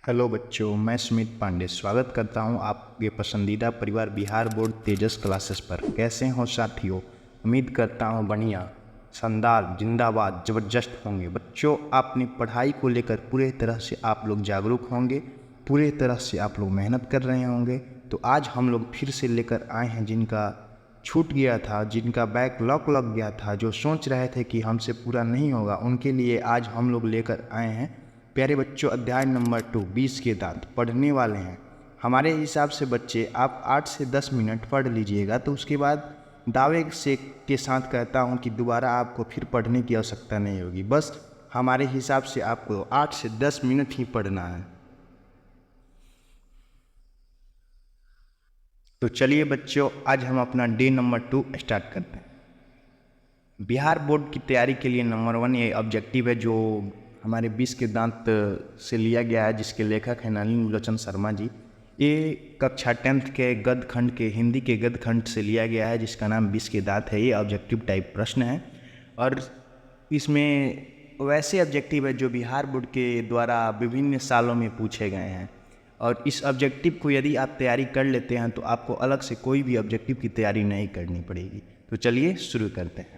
Hello बच्चों, मैं स्मित पांडे स्वागत करता हूं आपके पसंदीदा परिवार बिहार बोर्ड तेजस क्लासेस पर। कैसे हो साथियों? उम्मीद करता हूं बढ़िया, शानदार, जिंदाबाद, ज़बरदस्त होंगे। बच्चों, अपनी पढ़ाई को लेकर पूरे तरह से आप लोग जागरूक होंगे, पूरे तरह से आप लोग मेहनत कर रहे होंगे। तो आज हम लोग फिर से लेकर आए हैं जिनका छूट गया था, जिनका बैकलॉग लग गया था, जो सोच रहे थे कि हमसे पूरा नहीं होगा, उनके लिए आज हम लोग लेकर आए हैं प्यारे बच्चों अध्याय नंबर 2 20 के दांत पढ़ने वाले हैं। हमारे हिसाब से बच्चे आप 8 से 10 मिनट पढ़ लीजिएगा, तो उसके बाद दावे से के साथ कहता हूं कि दोबारा आपको फिर पढ़ने की आवश्यकता नहीं होगी। बस हमारे हिसाब से आपको 8 से 10 मिनट ही पढ़ना है। तो चलिए बच्चों, आज हम अपना डे नंबर 2 स्टार्ट करते हैं। बिहार बोर्ड की तैयारी के लिए नंबर 1 ये ऑब्जेक्टिव है जो हमारे 20 के दांत से लिया गया है, जिसके लेखक हैं नलिनी विलोचन शर्मा जी। ये कक्षा 10th के गद्य खंड के हिंदी के गद्य खंड से लिया गया है, जिसका नाम 20 के दांत है। ये ऑब्जेक्टिव टाइप प्रश्न है और इसमें वैसे ऑब्जेक्टिव है जो बिहार बोर्ड के द्वारा विभिन्न सालों में पूछे गए हैं। और इस ऑब्जेक्टिव को यदि आप तैयारी कर लेते हैं तो आपको अलग से कोई भी ऑब्जेक्टिव की तैयारी नहीं करनी पड़ेगी। तो चलिए शुरू करते हैं।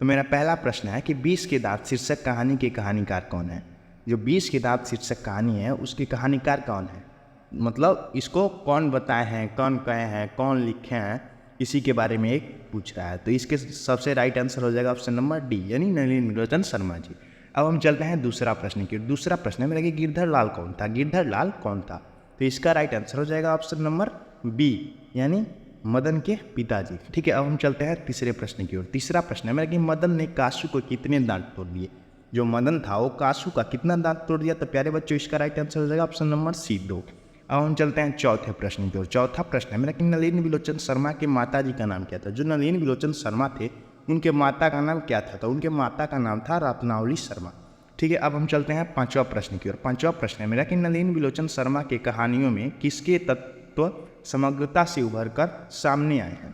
तो मेरा पहला प्रश्न है कि 20 के दांत शीर्षक कहानी के कहानीकार कौन है? जो 20 के दांत शीर्षक कहानी है उसके कहानीकार कौन है, मतलब इसको कौन बताए हैं, कौन कहे हैं, कौन लिखे हैं, इसी के बारे में एक पूछ रहा है। तो इसके सबसे राइट आंसर हो जाएगा ऑप्शन नंबर डी, यानी नलिनी विलोचन शर्मा जी। अब हम चलते हैं दूसरा प्रश्न की। दूसरा प्रश्न है मेरा कि गिरधर लाल कौन था? गिरधर लाल कौन था? तो इसका राइट आंसर हो जाएगा ऑप्शन नंबर बी, यानी मदन के पिताजी। ठीक है, अब हम चलते हैं तीसरे प्रश्न की ओर। तीसरा प्रश्न है मेरा कि मदन ने कासू को कितने दांत तोड़ दिए? जो मदन था वो कासू का कितना दांत तोड़ दिया? तो प्यारे बच्चों इसका राइट आंसर हो जाएगा ऑप्शन नंबर सी 2। अब हम चलते हैं चौथे प्रश्न की ओर। चौथा प्रश्न है मेरा कि नलिनी विलोचन शर्मा के माता जी का नाम क्या था? जो नलिनी विलोचन शर्मा थे उनके माता का नाम क्या था? तो उनके माता का नाम था रत्नावली शर्मा। ठीक है, अब हम चलते हैं पांचवा प्रश्न की ओर। पांचवा प्रश्न है मेरा कि नलिनी विलोचन शर्मा के कहानियों में किसके तत्व समग्रता से उभर कर सामने आए हैं?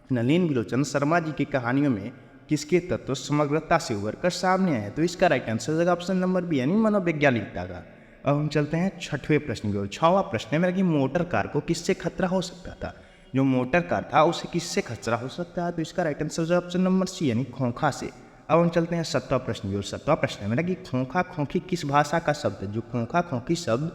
नलिनी विलोचन शर्मा जी की कहानियों में किसके तत्व समग्रता से उभर कर सामने आए हैं? तो इसका राइट आंसर हो जाएगा ऑप्शन नंबर बी, यानी मनोवैज्ञानिकता का। अब हम चलते हैं छठवें प्रश्न की ओर। छठवां प्रश्न है मेरा कि मोटर कार को किससे खतरा हो सकता था? जो मोटर कार था उसे किससे खतरा हो सकता है? तो इसका राइट आंसर हो जाएगा ऑप्शन नंबर सी, यानी खोखा से। अब हम चलते हैं सातवां प्रश्न की ओर। सातवां प्रश्न है मेरा कि खोखा खोखी किस भाषा का शब्द है? जो खोखा खोखी शब्द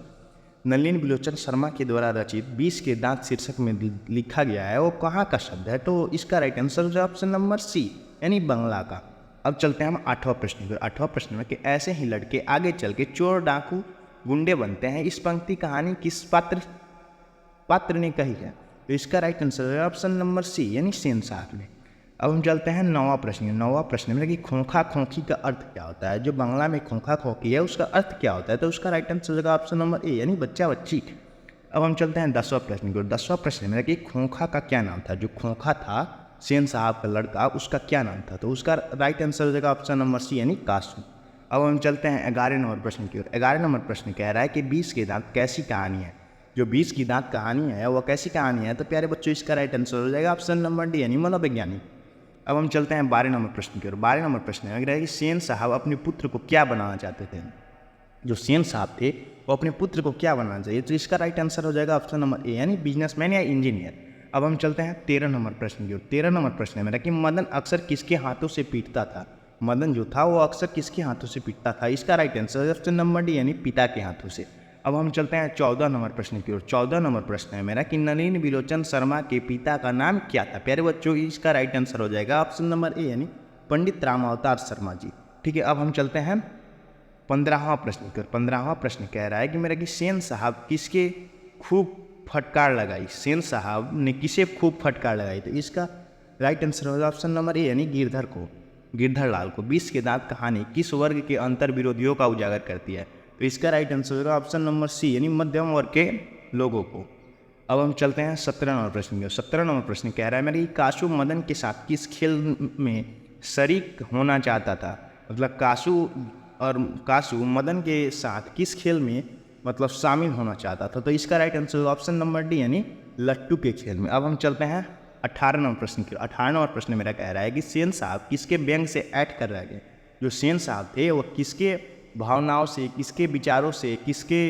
नलिनी विलोचन शर्मा के द्वारा रचित 20 के दांत शीर्षक में लिखा गया है वो कहाँ का शब्द है? तो इसका राइट आंसर है ऑप्शन नंबर सी, यानी बंगला का। अब चलते हैं हम आठवां प्रश्न की। आठवां प्रश्न में कि ऐसे ही लड़के आगे चल के चोर डाकू गुंडे बनते हैं, इस पंक्ति कहानी किस पात्र ने कही है? तो इसका राइट आंसर है ऑप्शन नंबर सी, यानी सेन साहब ने। अब हम चलते हैं नौवां प्रश्न। नौवां प्रश्न में कि खोखा खोखी का अर्थ क्या होता है? जो बांग्ला में खोखा खोखी है उसका अर्थ क्या होता है? तो उसका राइट आंसर हो जाएगा ऑप्शन नंबर ए, यानी बच्चा बच्ची। अब हम चलते हैं 10वां प्रश्न की ओर। 10वां प्रश्न में कि खोखा का क्या नाम था? जो खोखा था सेन साहब का लड़का, उसका क्या नाम था? तो उसका राइट आंसर हो जाएगा ऑप्शन नंबर सी, यानी कासू। अब हम चलते हैं 11 नंबर प्रश्न की ओर। 11 नंबर प्रश्न कह रहा है कि 20 के दांत कैसी कहानी है? जो 20 की दांत कहानी है वह कैसी कहानी है? तो प्यारे बच्चों इसका राइट आंसर हो जाएगा ऑप्शन नंबर डी, यानी मनोवैज्ञानिक। अब हम चलते हैं 12 नंबर प्रश्न की ओर। 12 नंबर प्रश्न है कि सेन साहब अपने पुत्र को क्या बनाना चाहते थे? जो सेन साहब थे वो अपने पुत्र को क्या बनाना चाहिए? तो इसका राइट आंसर हो जाएगा ऑप्शन नंबर ए, यानी बिजनेसमैन या इंजीनियर। अब हम चलते हैं 13 नंबर प्रश्न की ओर। 13 नंबर प्रश्न है मेरा कि मदन अक्सर किसके हाथों से पीटता था? मदन जो था वो अक्सर किसके हाथों से पीटता था? इसका राइट आंसर है ऑप्शन नंबर डी, यानी पिता के हाथों से। अब हम चलते हैं 14 नंबर प्रश्न की ओर। 14 नंबर प्रश्न है मेरा कि नलिनी विलोचन शर्मा के पिता का नाम क्या था? प्यारे बच्चों इसका राइट आंसर हो जाएगा ऑप्शन नंबर ए, यानी पंडित राम अवतार शर्मा जी। ठीक है, अब हम चलते हैं 15वां प्रश्न की ओर। 15वां प्रश्न कह रहा है कि मेरा कि सेन साहब किसके खूब फटकार लगाई? सेन साहब ने किसे खूब फटकार लगाई? तो इसका राइट आंसर होगा ऑप्शन नंबर ए, यानी गिरधर को, गिरधर लाल को। 20 के दांत कहानी किस वर्ग के अंतर विरोधियों का उजागर करती है? तो इसका राइट आंसर होगा ऑप्शन नंबर सी, यानी मध्यम वर्ग के लोगों को। अब हम चलते हैं 17 नंबर प्रश्न की ओर। 17 नंबर प्रश्न कह रहा है मेरी कासू मदन के साथ किस खेल में शरीक होना चाहता था? मतलब कासू मदन के साथ किस खेल में मतलब शामिल होना चाहता था? तो इसका राइट आंसर होगा ऑप्शन नंबर डी, यानी लट्टू के खेल में। अब हम चलते हैं 18 नंबर प्रश्न की। 18 नंबर प्रश्न मेरा कह रहा है कि सेन साहब किसके व्यंग से ऐड कर रहे गए? जो सेन साहब थे वो किसके भावनाओं से, किसके विचारों से, किसके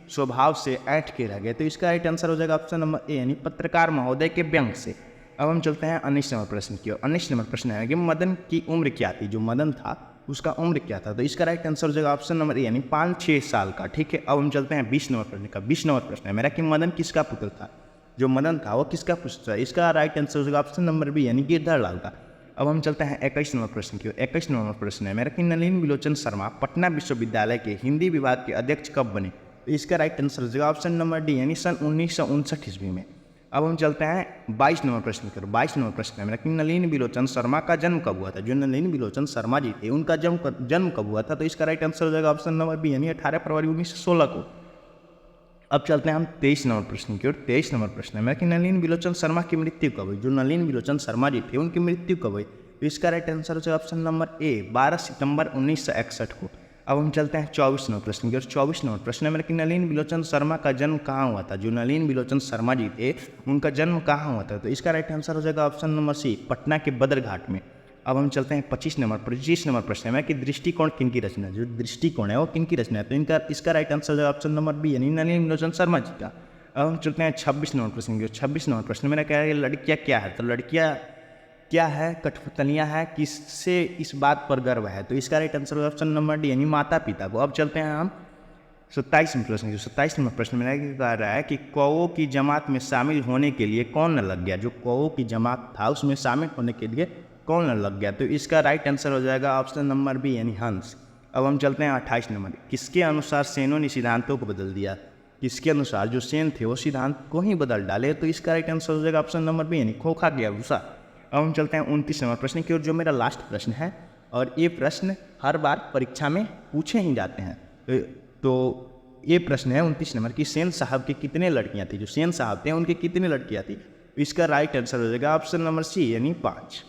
स्वभाव से ऐंठ के रह गए। तो इसका राइट आंसर हो जाएगा ऑप्शन नंबर ए, यानी पत्रकार महोदय के व्यंग से। अब हम चलते हैं 19 नंबर प्रश्न की ओर। 19 नंबर प्रश्न है कि मदन की उम्र क्या थी, जो मदन था उसका उम्र क्या था। तो इसका राइट आंसर हो जाएगा ऑप्शन नंबर ए, यानी 5-6 साल का। ठीक है, अब हम चलते हैं 20 नंबर प्रश्न का। 20 नंबर प्रश्न है मेरा कि मदन किसका पुत्र था, जो मदन था वो किसका पुत्र था। इसका राइट आंसर हो जाएगा ऑप्शन नंबर बी, यानी गिरधर लाल का। अब हम चलते हैं 21 नंबर प्रश्न की ओर। 21 नंबर प्रश्न है मेरा कि नलिन बिलोचन शर्मा पटना विश्वविद्यालय के हिंदी विभाग के अध्यक्ष कब बने। तो इसका राइट आंसर हो जाएगा ऑप्शन नंबर डी, यानी सन 1959 ईस्वी में। अब हम चलते हैं 22 नंबर प्रश्न की ओर। 22 नंबर प्रश्न है मेरा कि नलिन बिलोचन शर्मा का जन्म कब हुआ था। जो नलिन बिलोचन शर्मा जी थे उनका जन्म कब हुआ था। तो इसका राइट आंसर हो जाएगा ऑप्शन नंबर बी, यानी 18 फरवरी 1916 को। अब चलते हैं हम 23 नंबर प्रश्न की ओर। 23 नंबर प्रश्न है मेरा कि नलिन बिलोचन शर्मा की मृत्यु कब हुई। जो नलिन बिलोचन शर्मा जी थे उनकी मृत्यु कब हुई। तो इसका राइट आंसर हो जाएगा ऑप्शन नंबर ए, 12 सितंबर 1961 को। अब हम चलते हैं 24 नंबर प्रश्न की ओर। 24 नंबर प्रश्न है मेरा कि नलिन बिलोचन शर्मा का जन्म कहाँ हुआ था। जो नलिन बिलोचन शर्मा जी थे उनका जन्म कहाँ हुआ था। तो इसका राइट आंसर हो जाएगा ऑप्शन नंबर सी, पटना के बदरघाट में। अब हम चलते हैं 25 नंबर प्रश्न है मेरा कि दृष्टिकोण किनकी रचना है। जो दृष्टिकोण है वो किनकी रचना है। तो इसका राइट आंसर हो जाएगा ऑप्शन नंबर बी, यानी नलिन बिलोचन शर्मा जी का। अब हम चलते हैं 26 नंबर प्रश्न की ओर। 26 नंबर प्रश्न मेरा क्या है, लड़कियाँ क्या है। तो लड़कियाँ क्या है, कठपुतलियाँ है, किससे इस बात पर गर्व है। तो इसका right answer option number D, यानी माता पिता को। अब चलते हैं हम 27 नंबर प्रश्न। जो 27 नंबर प्रश्न मेरा कह रहा है कि कौओं की जमात में शामिल होने के लिए कौन न लग गया। जो कौओं की जमात था उसमें शामिल होने के लिए कौन न लग गया। तो इसका राइट आंसर हो जाएगा ऑप्शन नंबर बी, यानी हंस। अब हम चलते हैं 28 नंबर। किसके अनुसार सेनों ने सिद्धांतों को बदल दिया। किसके अनुसार, जो सेन थे वो सिद्धांत को ही बदल डाले। तो इसका राइट आंसर हो जाएगा ऑप्शन नंबर बी, यानी खोखा गया भूसा। अब हम चलते हैं 29 नंबर प्रश्न की ओर, जो मेरा लास्ट प्रश्न है और ये प्रश्न हर बार परीक्षा में पूछे ही जाते हैं। तो ये प्रश्न है 29 नंबर की, सेन साहब की कितने लड़कियां थी। जो सेन साहब थे उनकी कितनी लड़कियां थी। इसका राइट आंसर हो जाएगा ऑप्शन नंबर सी, यानी 5।